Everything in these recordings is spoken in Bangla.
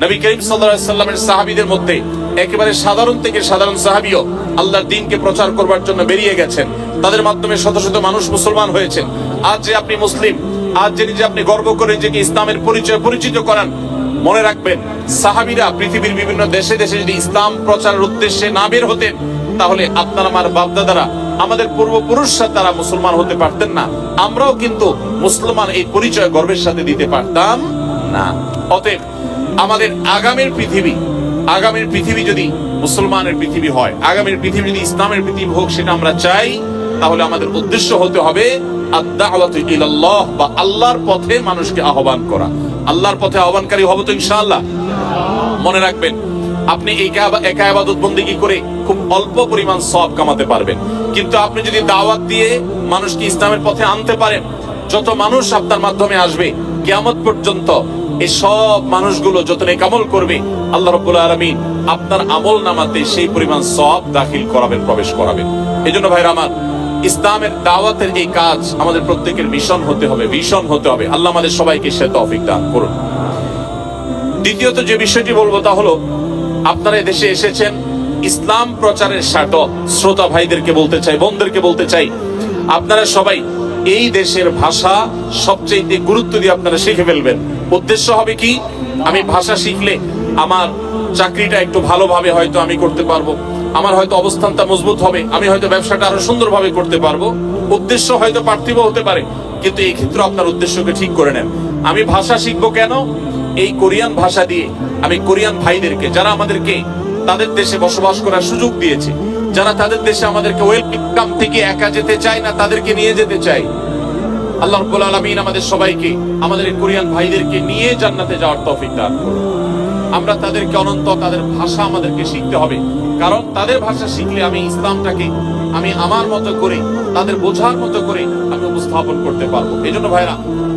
নবী করিম সাল্লাল্লাহু আলাইহি সাল্লামের সাহাবীদের মধ্যে একেবারে সাধারণ থেকে সাধারণ সাহাবীও আল্লাহর দ্বীনকে প্রচার করবার জন্য বেরিয়ে গেছেন। তাদের মাধ্যমে শত শত মানুষ মুসলমান হয়েছেন। আজ যে আপনি মুসলিম, আজ যে নিজে আপনি গর্ব করে নিজেকে ইসলামের পরিচয় পরিচিত করান, মনে রাখবেন সাহাবীরা পৃথিবীর বিভিন্ন দেশে দেশে যদি ইসলাম প্রচারের উদ্দেশ্যে না বের হতেন, তাহলে আপনার আমার বাপদাদারা, আমাদের পূর্বপুরুষরা তারা মুসলমান হতে পারতেন না। আমরাও কিন্তু মুসলমান এই পরিচয় গর্বের সাথে দিতে পারতাম না। অতএব আমাদের আগামীর পৃথিবী যদি মুসলমানের পৃথিবী হয়, আগামীর পৃথিবী যদি ইসলামের পৃথিবী হোক, সেটা আমরা চাই, তাহলে আমাদের উদ্দেশ্য হতে হবে আদ-দাওয়াতু ইলাল্লাহ, বা আল্লাহর পথে মানুষকে আহ্বান করা। আল্লাহর পথে আহ্বানকারী হব তো ইনশাআল্লাহ। মনে রাখবেন, আপনি একা ইবাদত বন্দেগী করে খুব অল্প পরিমাণ সওয়াব কামাতে পারবেন, কিন্তু আপনি যদি দাওয়াত দিয়ে মানুষকে ইসলামের পথে আনতে পারেন, যত মানুষ আপনার মাধ্যমে আসবে কিয়ামত পর্যন্ত, এই সব মানুষগুলো যত নেক আমল করবে, আল্লাহ রাব্বুল আলামিন আপনার আমল নামাতে সেই পরিমাণ সওয়াব দাখিল করাবেন, প্রবেশ করাবেন। এজন্য ভাইরা আমার, ইসলামের দাওয়াতের এই কাজ আমাদের প্রত্যেকের মিশন হতে হবে, ভিশন হতে হবে। আল্লাহ আমাদের সবাইকে সে তৌফিক দান করুন। দ্বিতীয়ত যে বিষয়টি বলবো তা হলো, আপনারা দেশে এসেছেন ইসলাম প্রচারের স্বার্থে। শ্রোতা ভাইদেরকে বলতে চাই, বোনদেরকে বলতে চাই, আপনারা সবাই এই দেশের ভাষা সবচেয়ে গুরুত্ব দিয়ে আপনারা শিখে ফেলবেন। উদ্দেশ্য হবে কি, আমি ভাষা শিখলে আমার চাকরিটা একটু ভালোভাবে হয়তো আমি করতে পারবো, আমার হয়তো অবস্থানটা মজবুত হবে, আমি হয়তো ব্যবসাটা আরো সুন্দরভাবে করতে পারবো। উদ্দেশ্য হয়তো পার্থিব হতে পারে, কিন্তু এই ক্ষেত্রে আপনার উদ্দেশ্যকে ঠিক করে নেন। আমি ভাষা শিখবো কেন? এই কোরিয়ান ভাষা দিয়ে আমি কোরিয়ান ভাইদেরকে, যারা আমাদেরকে তাদের দেশে বসবাস করার সুযোগ দিয়েছে, যারা তাদের দেশে আমাদেরকে ওয়েলকাম থেকে একা যেতে চায় না, তাদেরকে নিয়ে যেতে চাই। আল্লাহ রাব্বুল আলামিন আমাদের সবাইকে, আমাদের এই কোরিয়ান ভাইদেরকে নিয়ে জান্নাতে যাওয়ার তৌফিক দান করুন। আমরা তাদেরকে অনন্ত, তাদের ভাষা আমাদেরকে শিখতে হবে, কারণ তাদের ভাষা শিখলে আমি ইসলামটাকে আমি আমার মতো করে, তাদের বোঝার মতো করে আমি উপস্থাপন করতে পারবো। এই জন্য ভাইরা,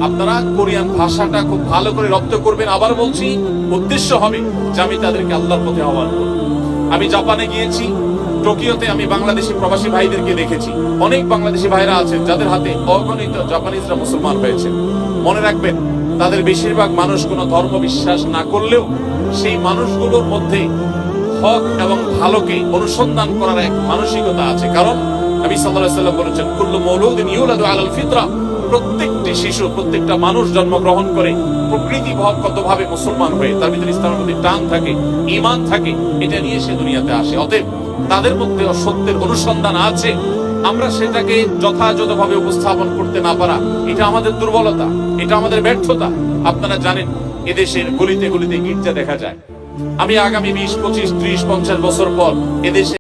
আপনারা কোরিয়ান ভাষাটা খুব ভালো করে রপ্ত করবেন। আবার বলছি, উদ্দেশ্য হবে যে আমি তাদেরকে আল্লাহর পথে আহ্বান করব। আমি জাপানে গিয়েছি, টোকিওতে আমি বাংলাদেশি প্রবাসী ভাইদেরকে দেখেছি। অনেক বাংলাদেশি ভাইরা আছেন যাদের হাতে অগণিত জাপানিজরা মুসলমান হয়েছে। মনে রাখবেন, তাদের বেশিরভাগ মানুষ কোনো ধর্ম বিশ্বাস না করলেও সেই মানুষগুলোর মধ্যে হক এবং ভালোকে অনুসন্ধান করার এক মানসিকতা আছে। কারণ নবী সাল্লাল্লাহু আলাইহি ওয়াসাল্লাম বলেছেন, কুল্লু মাউলুদিন ইউলাদু আলাল ফিতরা, প্রত্যেকটি শিশু, প্রত্যেকটা মানুষ জন্মগ্রহণ করে প্রকৃতিগতভাবে মুসলমান হয়ে, তার ভিতরে ইসলামের প্রতি টান থাকে, ঈমান থাকে, এটা নিয়ে সে দুনিয়াতে আসে। অতএব তাদের মধ্যে সত্যের অনুসন্ধান আছে, আমরা সেটাকে যথাযথভাবে উপস্থাপন করতে না পারা, এটা আমাদের দুর্বলতা, এটা আমাদের ব্যর্থতা। আপনারা জানেন, এদেশের গলিতে গলিতে গির্জা দেখা যায়। আমি আগামী 20, 25, 30, 50 বছর পর এদেশে